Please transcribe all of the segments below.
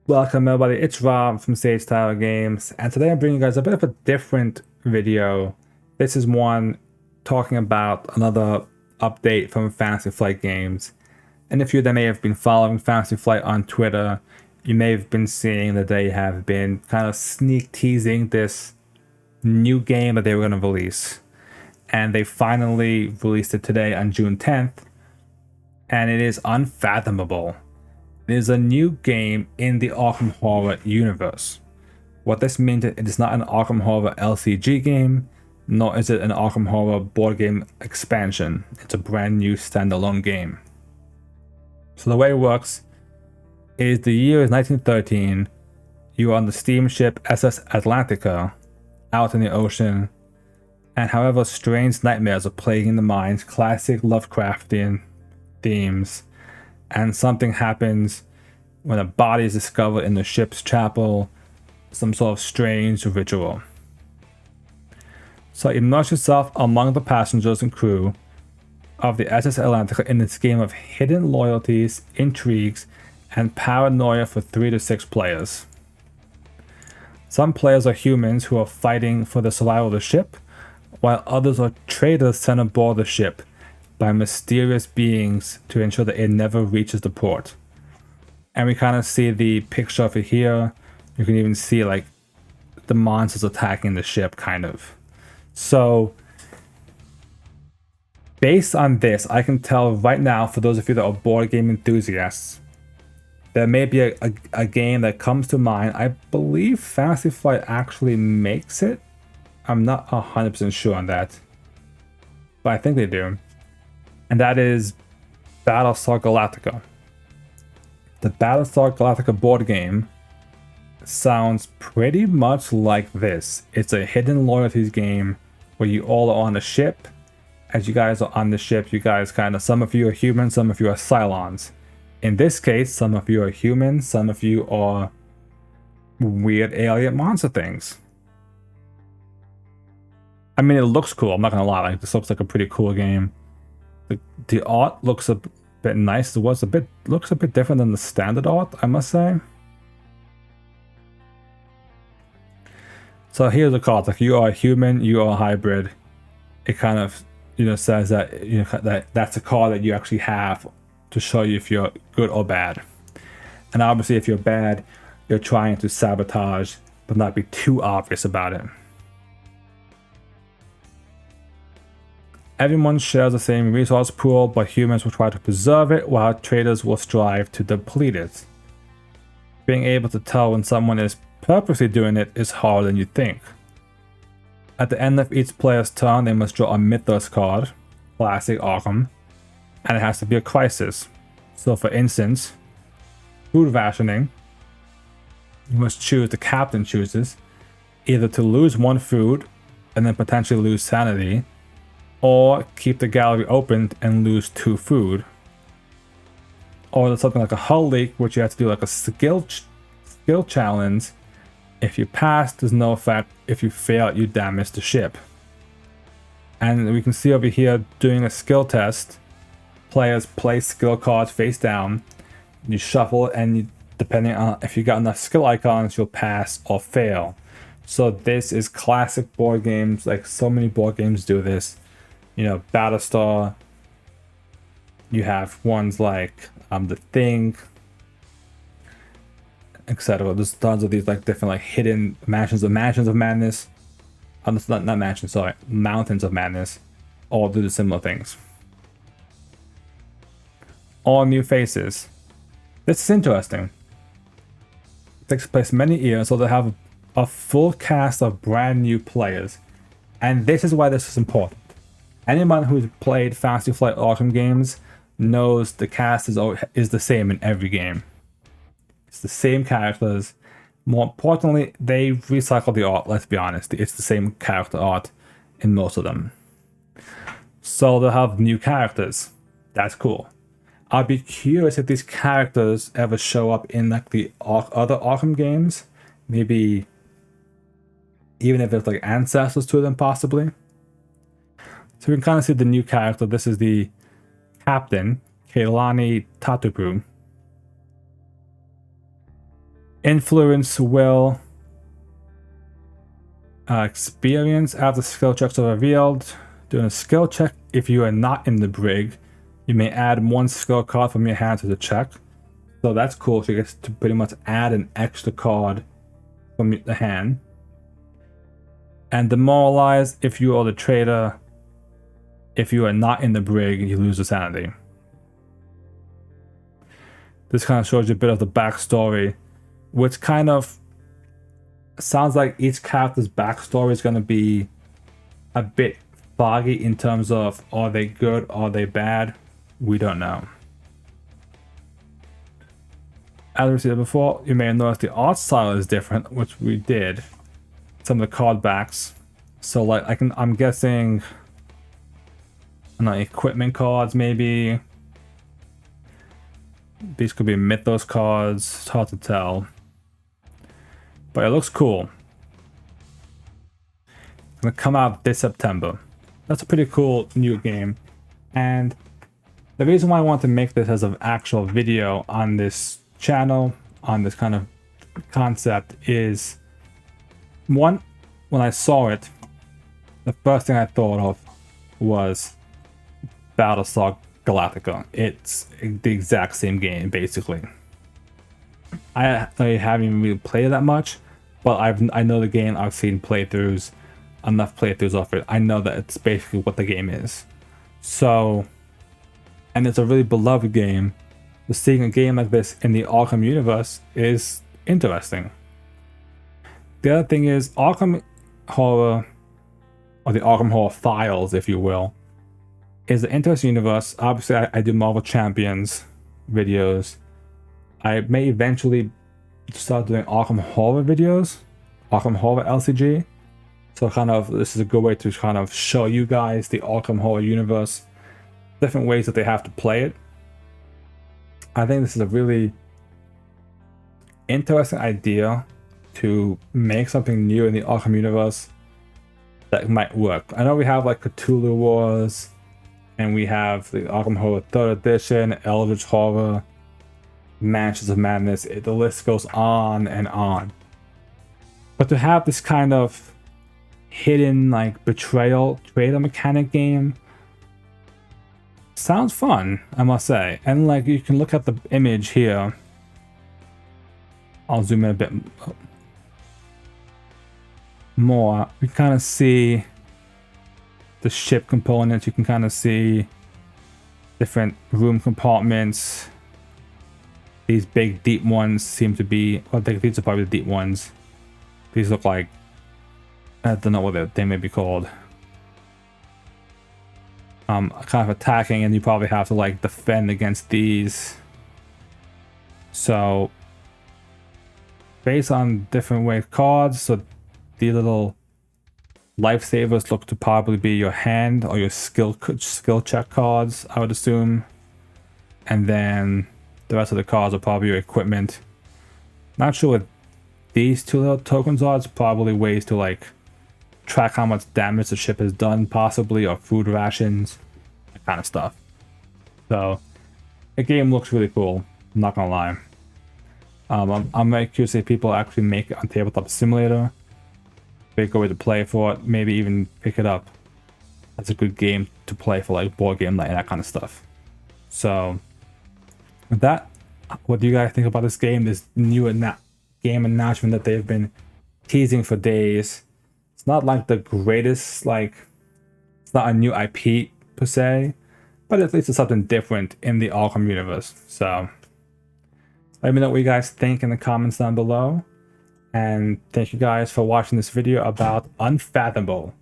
Welcome everybody, it's Rob from Sage Tower Games, and today I'm bringing you guys a bit of a different video. This is one talking about another update from Fantasy Flight Games. And if you that may have been following Fantasy Flight on Twitter, you may have been seeing that they have been kind of sneak teasing this new game that they were going to release. And they finally released it today on June 10th, and it is Unfathomable. It is a new game in the Arkham Horror universe. What this means is it is not an Arkham Horror LCG game, nor is it an Arkham Horror board game expansion. It's a brand new standalone game. So the way it works is the year is 1913. You are on the steamship SS Atlantica, out in the ocean, and however strange nightmares are plaguing the minds, classic Lovecraftian themes, and something happens when a body is discovered in the ship's chapel, some sort of strange ritual. So immerse yourself among the passengers and crew of the SS Atlantica in this game of hidden loyalties, intrigues, and paranoia for 3 to 6 players. Some players are humans who are fighting for the survival of the ship, while others are traitors sent aboard the ship by mysterious beings to ensure that it never reaches the port. And we kind of see the picture of it here. You can even see like the monsters attacking the ship, kind of. So based on this, I can tell right now, for those of you that are board game enthusiasts, there may be a game that comes to mind. I believe Fantasy Flight actually makes it. I'm not 100% sure on that, but I think they do. And that is Battlestar Galactica. The Battlestar Galactica board game sounds pretty much like this. It's a hidden loyalties game where you all are on a ship. As you guys are on the ship, you guys some of you are humans, some of you are Cylons. In this case, some of you are humans, some of you are weird alien monster things. I mean, it looks cool, I'm not gonna lie, like this looks like a pretty cool game. The art looks a bit nice. Looks a bit different than the standard art, I must say. So here's the card. Like, you are a human, you are a hybrid. It kind of, says that that's a card that you actually have to show you if you're good or bad. And obviously, if you're bad, you're trying to sabotage, but not be too obvious about it. Everyone shares the same resource pool, but humans will try to preserve it, while traitors will strive to deplete it. Being able to tell when someone is purposely doing it is harder than you think. At the end of each player's turn, they must draw a Mythos card, classic Arkham, and it has to be a crisis. So for instance, food rationing. You must choose, the captain chooses, either to lose 1 food and then potentially lose sanity, or keep the gallery open and lose 2 food. Or there's something like a hull leak, which you have to do like a skill challenge. If you pass, there's no effect. If you fail, you damage the ship. And we can see over here, doing a skill test, players place skill cards face down. You shuffle, and depending on if you got enough skill icons, you'll pass or fail. So this is classic board games. Like, so many board games do this. Battlestar. You have ones like The Thing, etc. There's tons of these like different like hidden mansions of madness. Not mansions, sorry, mountains of madness. All do the similar things. All new faces. This is interesting. It takes place many years, so they have a full cast of brand new players, and this is why this is important. Anyone who's played Fantasy Flight Arkham games knows the cast is the same in every game. It's the same characters. More importantly, they recycle the art, let's be honest. It's the same character art in most of them. So they'll have new characters. That's cool. I'd be curious if these characters ever show up in like the other Arkham games. Maybe even if there's like ancestors to them, possibly. So we can kind of see the new character. This is the captain, Keilani Tatupu. Influence will experience after skill checks are revealed. During a skill check, if you are not in the brig, you may add one skill card from your hand to the check. So that's cool. So you get to pretty much add an extra card from the hand. And demoralize if you are the traitor. If you are not in the brig, you lose the sanity. This kind of shows you a bit of the backstory, which kind of sounds like each character's backstory is going to be a bit foggy in terms of, are they good, are they bad? We don't know. As we said before, you may have noticed the art style is different, which we did. Some of the card backs. So like I'm guessing, I don't know, equipment cards maybe. These could be Mythos cards. It's hard to tell. But it looks cool. It's gonna come out this September. That's a pretty cool new game. And the reason why I want to make this as an actual video on this channel, on this kind of concept, is one, when I saw it, the first thing I thought of was Battlestar Galactica. It's the exact same game, basically. I haven't even really played it that much, but I know the game. I've seen playthroughs, enough playthroughs of it. I know that it's basically what the game is. So, and it's a really beloved game. So seeing a game like this in the Arkham universe is interesting. The other thing is Arkham Horror, or the Arkham Horror Files, if you will, is an interesting universe. Obviously, I do Marvel Champions videos. I may eventually start doing Arkham Horror videos, Arkham Horror LCG. So kind of, this is a good way to kind of show you guys the Arkham Horror universe, different ways that they have to play it. I think this is a really interesting idea to make something new in the Arkham universe that might work. I know we have like Cthulhu Wars, and we have the Arkham Horror 3rd Edition, Eldritch Horror, Mansions of Madness. The list goes on and on. But to have this kind of hidden like betrayal traitor mechanic game sounds fun, I must say. And like you can look at the image here. I'll zoom in a bit more. We kind of see the ship components. You can kind of see different room compartments. These big deep ones seem to be, well, these are probably the deep ones. These look like, I don't know what they may be called. Kind of attacking, and you probably have to like defend against these. So based on different weight cards, so the little lifesavers look to probably be your hand or your skill check cards, I would assume. And then the rest of the cards are probably your equipment. Not sure what these two little tokens are. It's probably ways to like track how much damage the ship has done, possibly, or food rations, that kind of stuff. So the game looks really cool, I'm not gonna lie. I'm very curious if people actually make it on Tabletop Simulator. Great way to play for it, maybe even pick it up. That's a good game to play for like board game night and that kind of stuff. So with that, what do you guys think about this game? This new game announcement that they've been teasing for days. It's not like the greatest, like, it's not a new IP per se, but at least it's something different in the Arkham universe. So let me know what you guys think in the comments down below. And thank you guys for watching this video about Unfathomable,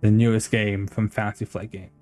the newest game from Fantasy Flight Games.